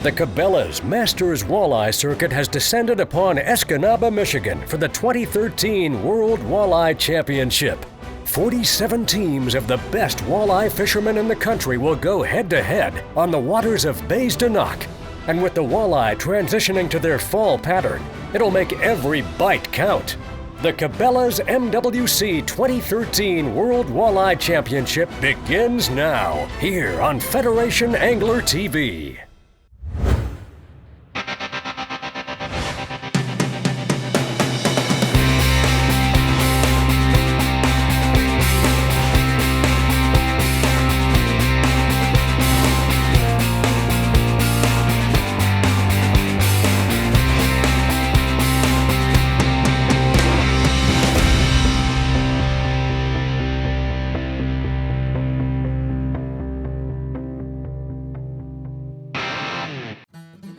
The Cabela's Masters Walleye Circuit has descended upon Escanaba, Michigan for the 2013 World Walleye Championship. 47 teams of the best walleye fishermen in the country will go head-to-head on the waters of Bays de Noc. And with the walleye transitioning to their fall pattern, it'll make every bite count. The Cabela's MWC 2013 World Walleye Championship begins now, here on Federation Angler TV.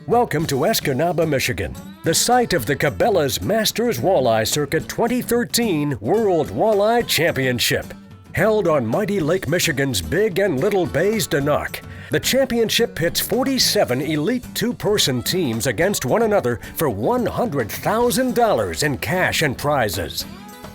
Welcome to Escanaba, Michigan, the site of the Cabela's Masters Walleye Circuit 2013 World Walleye Championship. Held on mighty Lake Michigan's Big and Little Bays de Noc, the championship pits 47 elite two-person teams against one another for $100,000 in cash and prizes.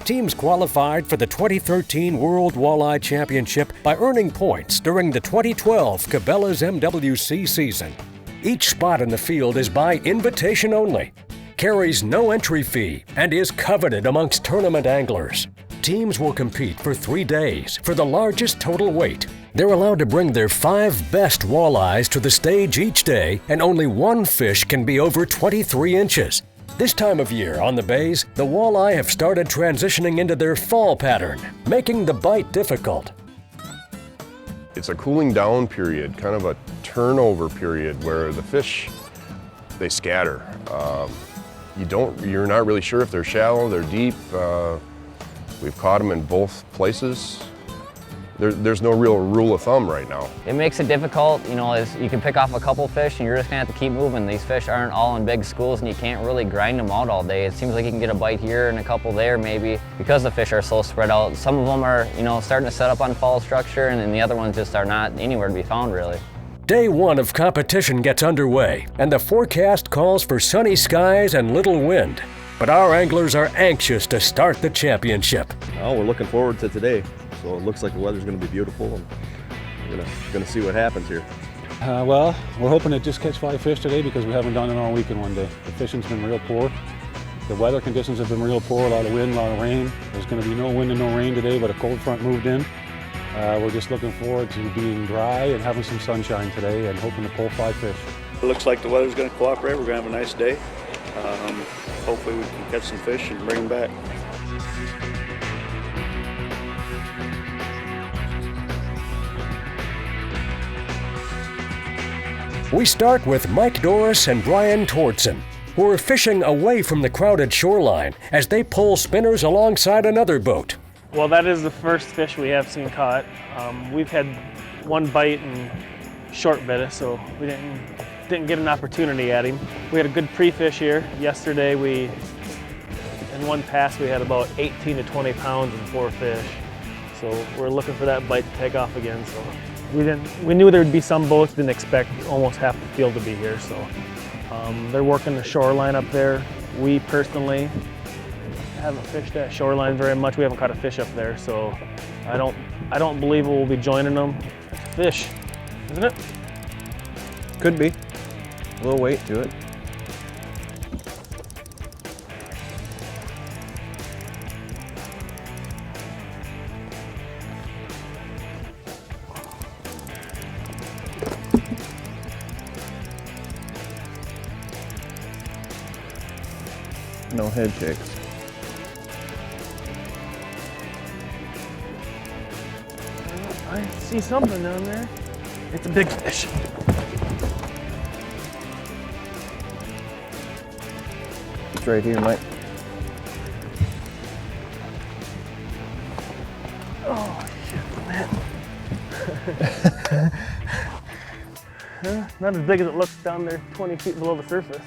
Teams qualified for the 2013 World Walleye Championship by earning points during the 2012 Cabela's MWC season. Each spot in the field is by invitation only, carries no entry fee, and is coveted amongst tournament anglers. Teams will compete for 3 days for the largest total weight. They're allowed to bring their 5 best walleyes to the stage each day, and only one fish can be over 23 inches. This time of year on the bays, the walleye have started transitioning into their fall pattern, making the bite difficult. It's a cooling down period, kind of a turnover period where the fish, they scatter. You're not really sure if they're shallow, they're deep. We've caught them in both places. There's no real rule of thumb right now. It makes it difficult, as you can pick off a couple fish and you're just gonna have to keep moving. These fish aren't all in big schools and you can't really grind them out all day. It seems like you can get a bite here and a couple there maybe because the fish are so spread out. Some of them are, starting to set up on fall structure and then the other ones just are not anywhere to be found really. Day one of competition gets underway and the forecast calls for sunny skies and little wind. But our anglers are anxious to start the championship. Well, we're looking forward to today. So it looks like the weather's going to be beautiful, and we're going to see what happens here. Well, we're hoping to just catch 5 fish today because we haven't done it all week in one day. The fishing's been real poor. The weather conditions have been real poor, a lot of wind, a lot of rain. There's going to be no wind and no rain today, but a cold front moved in. We're just looking forward to being dry and having some sunshine today and hoping to pull 5 fish. It looks like the weather's going to cooperate. We're going to have a nice day. Hopefully we can catch some fish and bring them back. We start with Mike Doris and Brian Tortson, who are fishing away from the crowded shoreline as they pull spinners alongside another boat. Well, that is the first fish we have seen caught. We've had one bite and short bit, so we didn't get an opportunity at him. We had a good pre-fish here. Yesterday, in one pass, we had about 18 to 20 pounds and 4 fish. So we're looking for that bite to take off again. So we knew there would be some boats, didn't expect almost half the field to be here. So they're working the shoreline up there. We personally haven't fished that shoreline very much. We haven't caught a fish up there, so I don't believe we'll be joining them. It's a fish, isn't it? Could be. A little weight to it. No head shakes. I see something down there. It's a big fish. It's right here, Mike. Oh, shit, man. Not as big as it looks down there 20 feet below the surface.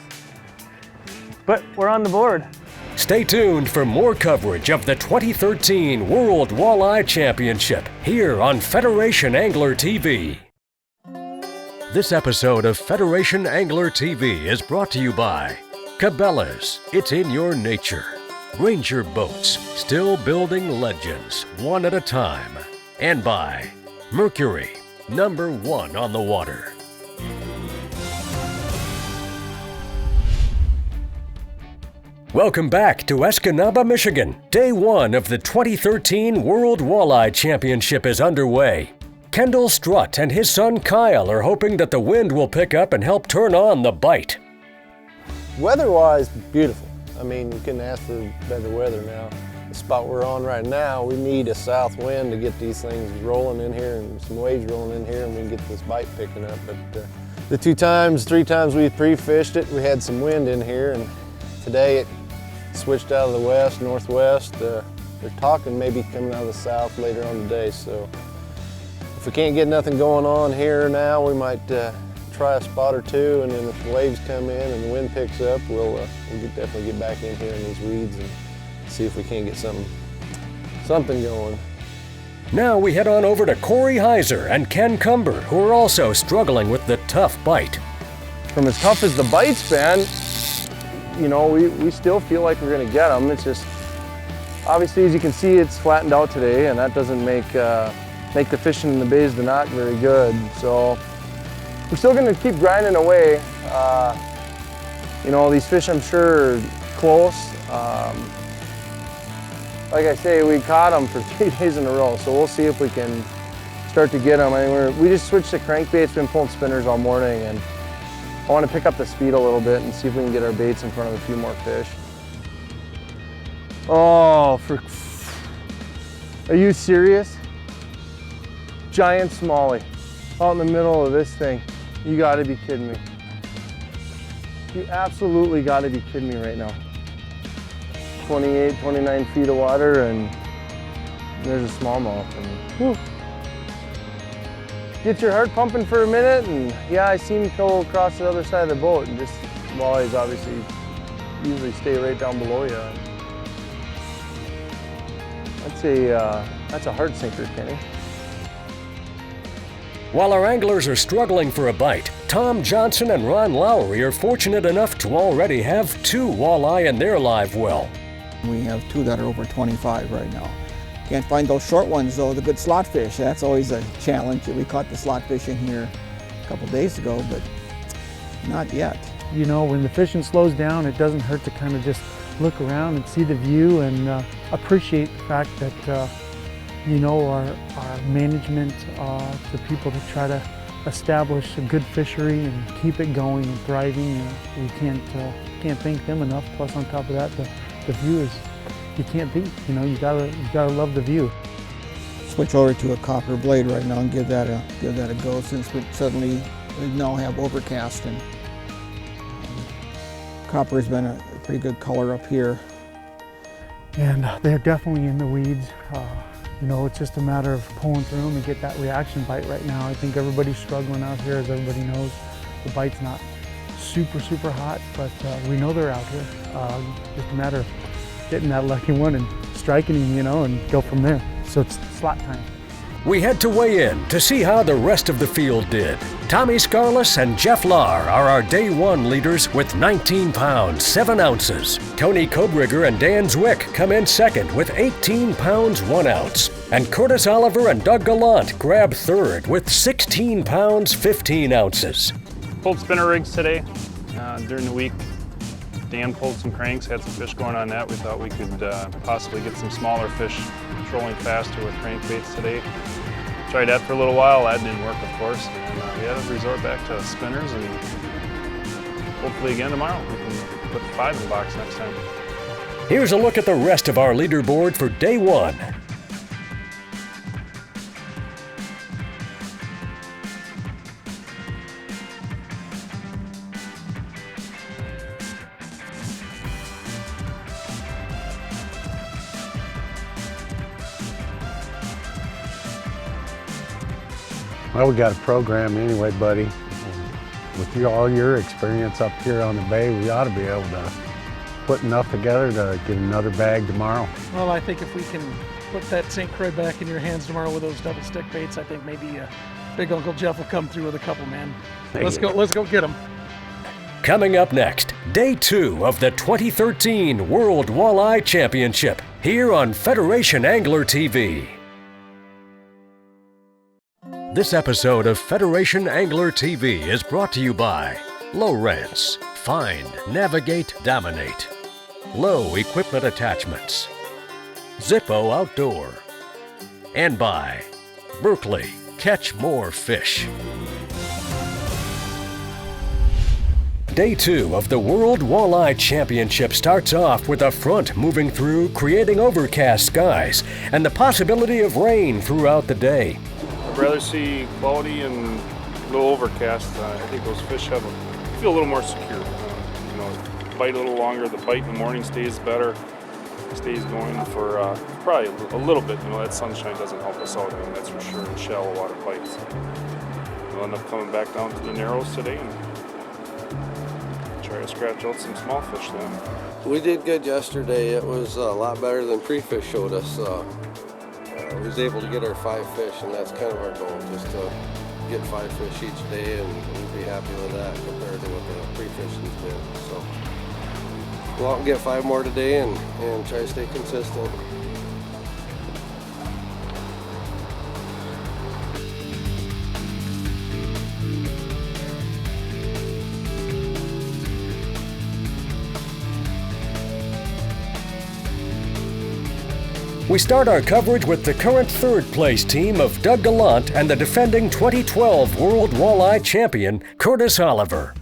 But we're on the board. Stay tuned for more coverage of the 2013 World Walleye Championship here on Federation Angler TV. This episode of Federation Angler TV is brought to you by Cabela's, it's in your nature. Ranger Boats, still building legends, one at a time. And by Mercury, #1 on the water. Welcome back to Escanaba, Michigan. Day 1 of the 2013 World Walleye Championship is underway. Kendall Strutt and his son Kyle are hoping that the wind will pick up and help turn on the bite. Weather-wise, beautiful. I mean, you couldn't ask for better weather now. The spot we're on right now, we need a south wind to get these things rolling in here and some waves rolling in here, and we can get this bite picking up. But the 3 times we pre-fished it, we had some wind in here, and today it switched out of the west, northwest. They're talking maybe coming out of the south later on today, so if we can't get nothing going on here now, we might try a spot or 2, and then if the waves come in and the wind picks up, we'll definitely get back in here in these weeds and see if we can't get something going. Now we head on over to Corey Heiser and Ken Cumber, who are also struggling with the tough bite. From as tough as the bite's been, you know, we still feel like we're gonna get them. It's just, obviously, as you can see, it's flattened out today, and that doesn't make the fishing in the bays the knot very good. So we're still gonna keep grinding away. You know, these fish I'm sure are close. Like I say, we caught them for 3 days in a row, so we'll see if we can start to get them. I mean, we just switched to crankbaits, been pulling spinners all morning, and I want to pick up the speed a little bit and see if we can get our baits in front of a few more fish. Oh, are you serious? Giant smallie out in the middle of this thing. You gotta be kidding me. You absolutely gotta be kidding me right now. 28, 29 feet of water, and there's a smallmouth. And get your heart pumping for a minute, and yeah, I seen him go across the other side of the boat, and just walleyes obviously usually stay right down below you. That's a heart sinker, Kenny. While our anglers are struggling for a bite, Tom Johnson and Ron Lowry are fortunate enough to already have 2 walleye in their live well. We have 2 that are over 25 right now. Can't find those short ones though, the good slot fish. That's always a challenge. We caught the slot fish in here a couple days ago, but not yet. You know, when the fishing slows down, it doesn't hurt to kind of just look around and see the view and appreciate the fact that you know, our management, the people that try to establish a good fishery and keep it going and thriving. We can't thank them enough. Plus, on top of that, the view is you can't beat. You know, you gotta love the view. Switch over to a copper blade right now and give that a go, since we now have overcast, and copper has been a pretty good color up here. And they're definitely in the weeds. You know, it's just a matter of pulling through them and get that reaction bite right now. I think everybody's struggling out here, as everybody knows. The bite's not super hot, but we know they're out here. Just a matter of getting that lucky one and striking him, you know, and go from there. So it's slot time. We head to weigh in to see how the rest of the field did. Tommy Scarless and Jeff Lahr are our Day 1 leaders with 19 pounds, 7 ounces. Tony Kobrigger and Dan Zwick come in second with 18 pounds, 1 ounce. And Curtis Oliver and Doug Gallant grab third with 16 pounds, 15 ounces. Pulled spinner rigs today during the week. Dan pulled some cranks, had some fish going on that. We thought we could possibly get some smaller fish trolling faster with crankbaits today. Tried that for a little while. That didn't work, of course. And we had to resort back to spinners, and hopefully again tomorrow we can put 5 in the box next time. Here's a look at the rest of our leaderboard for Day 1. Well, we got a program anyway, buddy. With all your experience up here on the bay, we ought to be able to put enough together to get another bag tomorrow. Well, I think if we can put that sink right back in your hands tomorrow with those double stick baits, I think maybe Big Uncle Jeff will come through with a couple, man. Let's go get them. Coming up next, day 2 of the 2013 World Walleye Championship, here on Federation Angler TV. This episode of Federation Angler TV is brought to you by Lowrance, Find, Navigate, Dominate, Low Equipment Attachments, Zippo Outdoor, and by Berkeley, Catch More Fish. Day 2 of the World Walleye Championship starts off with a front moving through, creating overcast skies and the possibility of rain throughout the day. I'd rather see cloudy and a little overcast. I think those fish feel a little more secure. Bite a little longer. The bite in the morning stays better. Stays going for probably a little bit. That sunshine doesn't help us out. That's for sure. In shallow water bites. We'll end up coming back down to the narrows today and try to scratch out some small fish then. We did good yesterday. It was a lot better than pre-fish showed us. We was able to get our 5 fish, and that's kind of our goal, just to get 5 fish each day, and we'd be happy with that compared to what the pre-fishing's been. So go out and get 5 more today and try to stay consistent. We start our coverage with the current 3rd place team of Doug Gallant and the defending 2012 World Walleye Champion, Curtis Oliver.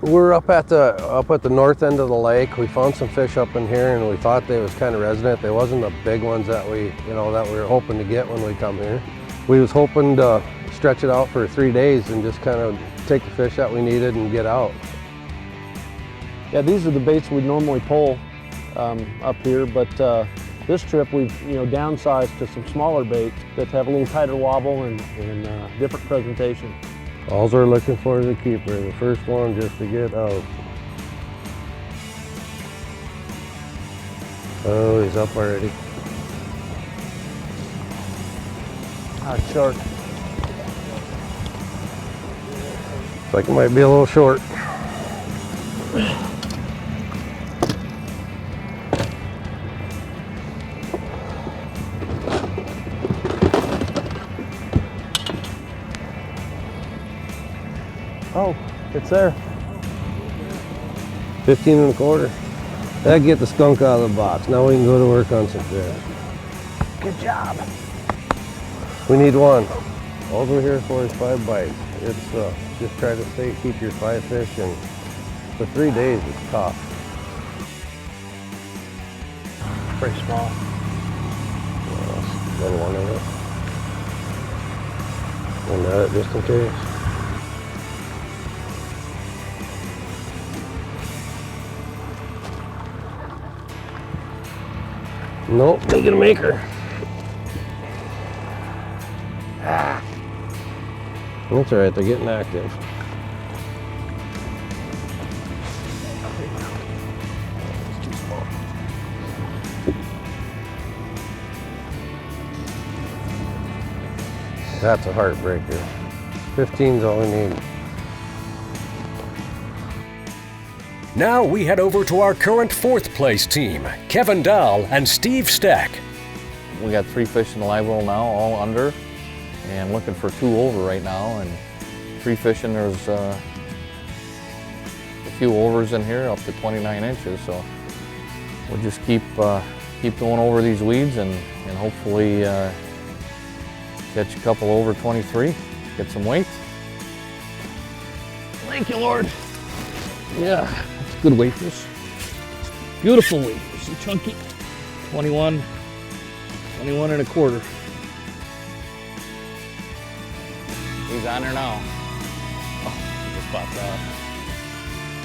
We're up at the north end of the lake. We found some fish up in here, and we thought they was kind of resident. They wasn't the big ones that we were hoping to get when we come here. We was hoping to stretch it out for 3 days and just kind of take the fish that we needed and get out. Yeah, these are the baits we normally pull up here, but this trip we've downsized to some smaller baits that have a little tighter wobble and different presentation. All we're looking for is a keeper, the first one just to get out. Oh, he's up already. Short. Looks like it might be a little short. Oh, it's there. 15 1/4. That'll get the skunk out of the box. Now we can go to work on some fish. Good job. We need 1. All we're here for is 5 bites. It's just try to keep your 5 fish, and for 3 days it's tough. Pretty small. Little one of it. We'll net it just in case. Nope, make it a maker. That's all right, they're getting active. It's too small. That's a heartbreaker. 15's all we need. Now we head over to our current 4th place team, Kevin Dahl and Steve Stack. We got 3 fish in the live well now, all under, and looking for 2 over right now. And 3 fishing, there's a few overs in here, up to 29 inches. So we'll just keep going over these weeds and hopefully catch a couple over 23, get some weight. Thank you, Lord. Yeah, it's a good weight fish. Beautiful weight fish, and chunky. 21 1/4. He's on there now. Oh, he just popped out.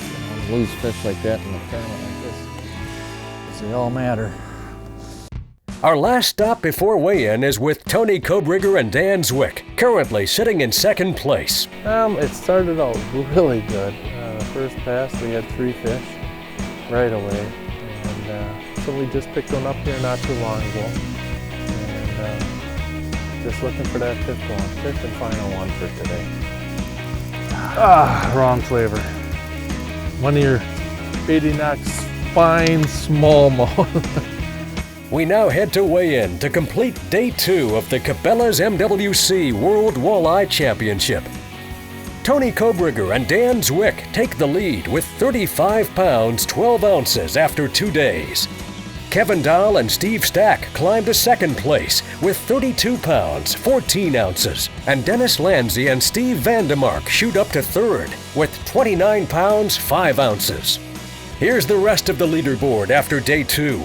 You know, lose fish like that in a tournament like this, they all matter. Our last stop before weigh-in is with Tony Kobrigger and Dan Zwick, currently sitting in 2nd place. It started out really good. First pass we had 3 fish right away, and so we just picked one up here not too long ago, and Just looking for that fifth one. Fifth and final one for today. Wrong flavor. One of your Betty-Knox fine smallmouth. We now head to weigh-in to complete day 2 of the Cabela's MWC World Walleye Championship. Tony Kobriger and Dan Zwick take the lead with 35 pounds 12 ounces after 2 days. Kevin Dahl and Steve Stack climb to second place with 32 pounds 14 ounces, and Dennis Lanzi and Steve Vandemark shoot up to third with 29 pounds 5 ounces. Here's the rest of the leaderboard after day 2.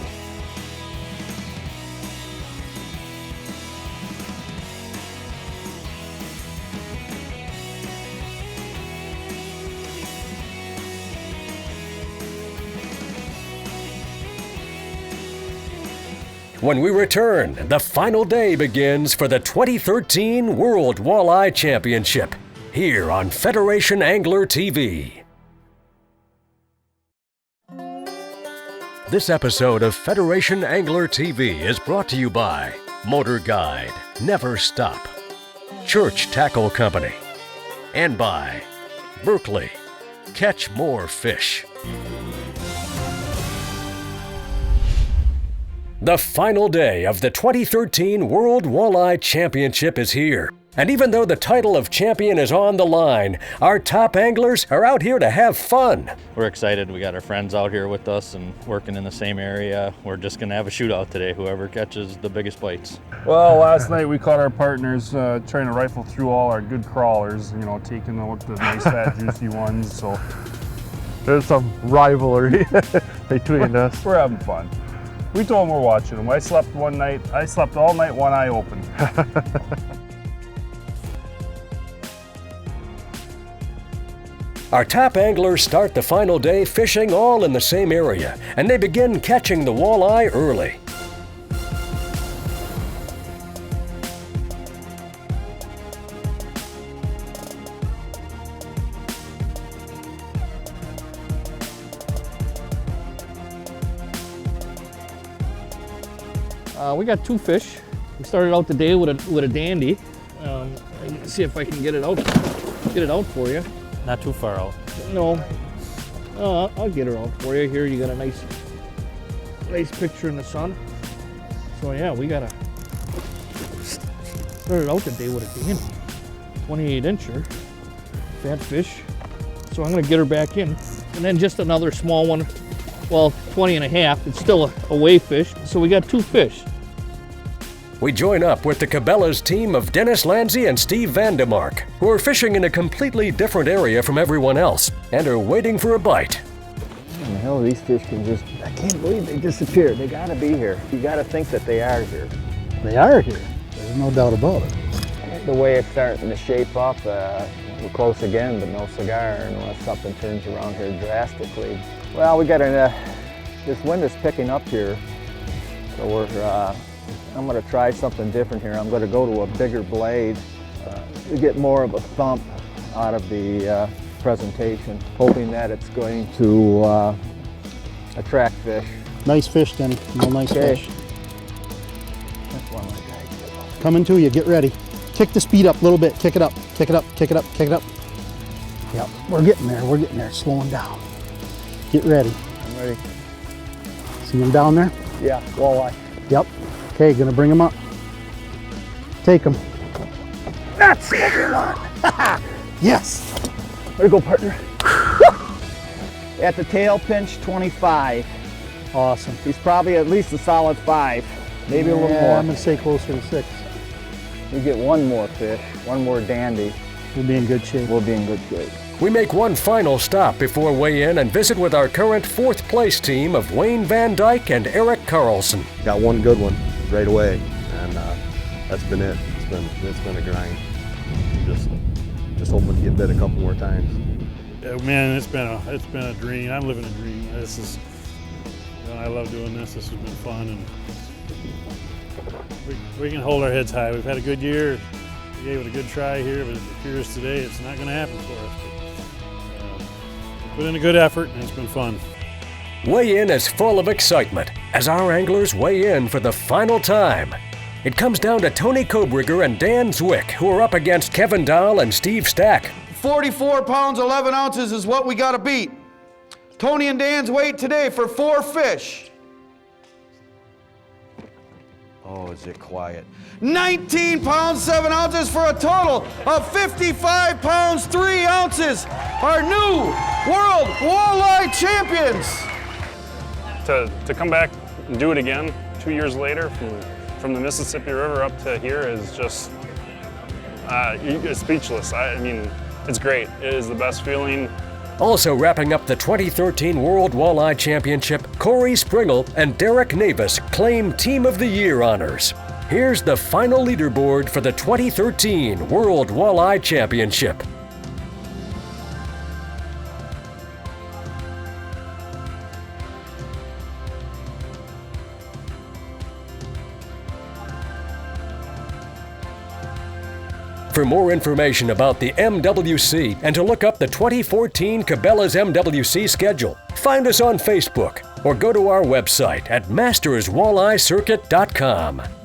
When we return, the final day begins for the 2013 World Walleye Championship, here on Federation Angler TV. This episode of Federation Angler TV is brought to you by Motor Guide, Never Stop, Church Tackle Company, and by Berkeley, Catch More Fish. The final day of the 2013 World Walleye Championship is here. And even though the title of champion is on the line, our top anglers are out here to have fun. We're excited. We got our friends out here with us and working in the same area. We're just going to have a shootout today, whoever catches the biggest bites. Well, last night we caught our partners trying to rifle through all our good crawlers, you know, taking out the nice fat juicy ones. So there's some rivalry between us. We're having fun. We told them we're watching them. I slept one night. I slept all night, one eye open. Our top anglers start the final day fishing all in the same area, and they begin catching the walleye early. We got 2 fish. We started out the day with a dandy. See if I can get it out for you. Not too far out. No, I'll get her out for you. Here you got a nice picture in the sun. So yeah, we started out the day with a dandy, 28 incher, fat fish. So I'm gonna get her back in, and then just another small one. Well, 20 and a half. It's still a weigh fish. So we got 2 fish. We join up with the Cabela's team of Dennis Lanzi and Steve Vandemark, who are fishing in a completely different area from everyone else and are waiting for a bite. How the hell these fish can just, I can't believe they disappeared. They gotta be here. You gotta think that they are here. They are here. There's no doubt about it. The way it's starting to shape up, we're close again, but no cigar unless something turns around here drastically. Well, we got this wind is picking up here, so I'm going to try something different here. I'm going to go to a bigger blade to get more of a thump out of the presentation, hoping that it's going to attract fish. Nice fish, Denny. Real nice fish. That's one my guy. Coming to you. Get ready. Kick the speed up a little bit. Kick it up. Kick it up. Kick it up. Kick it up. Yep. We're getting there. We're getting there. Slowing down. Get ready. I'm ready. See him down there? Yeah, walleye. Yep. Okay, gonna bring him up. Take him. That's everyone. Yes. Way to go, partner. At the tail pinch, 25. Awesome. He's probably at least a solid 5, maybe a little more. I'm gonna say closer to 6. We get one more fish, one more dandy. We'll be in good shape. We'll be in good shape. We make one final stop before weigh-in and visit with our current 4th place team of Wayne Van Dyke and Eric Carlson. Got one good one right away, and that's been it. It's been a grind. Just hoping to get bit a couple more times. Yeah, man, it's been a dream. I'm living a dream. This is, I love doing this. This has been fun, and we can hold our heads high. We've had a good year. We gave it a good try here, but it appears today it's not going to happen for us. But, we put in a good effort, and it's been fun. Weigh-in is full of excitement as our anglers weigh in for the final time. It comes down to Tony Kobrigger and Dan Zwick, who are up against Kevin Dahl and Steve Stack. 44 pounds, 11 ounces is what we got to beat. Tony and Dan's weight today for 4 fish. Oh, is it quiet? 19 pounds, 7 ounces for a total of 55 pounds, 3 ounces. Our new World Walleye Champions. To come back and do it again 2 years later from the Mississippi River up to here is just it's speechless. I mean, it's great. It is the best feeling. Also wrapping up the 2013 World Walleye Championship, Corey Springle and Derek Navis claim Team of the Year honors. Here's the final leaderboard for the 2013 World Walleye Championship. For more information about the MWC and to look up the 2014 Cabela's MWC schedule, find us on Facebook or go to our website at masterswalleyeCircuit.com.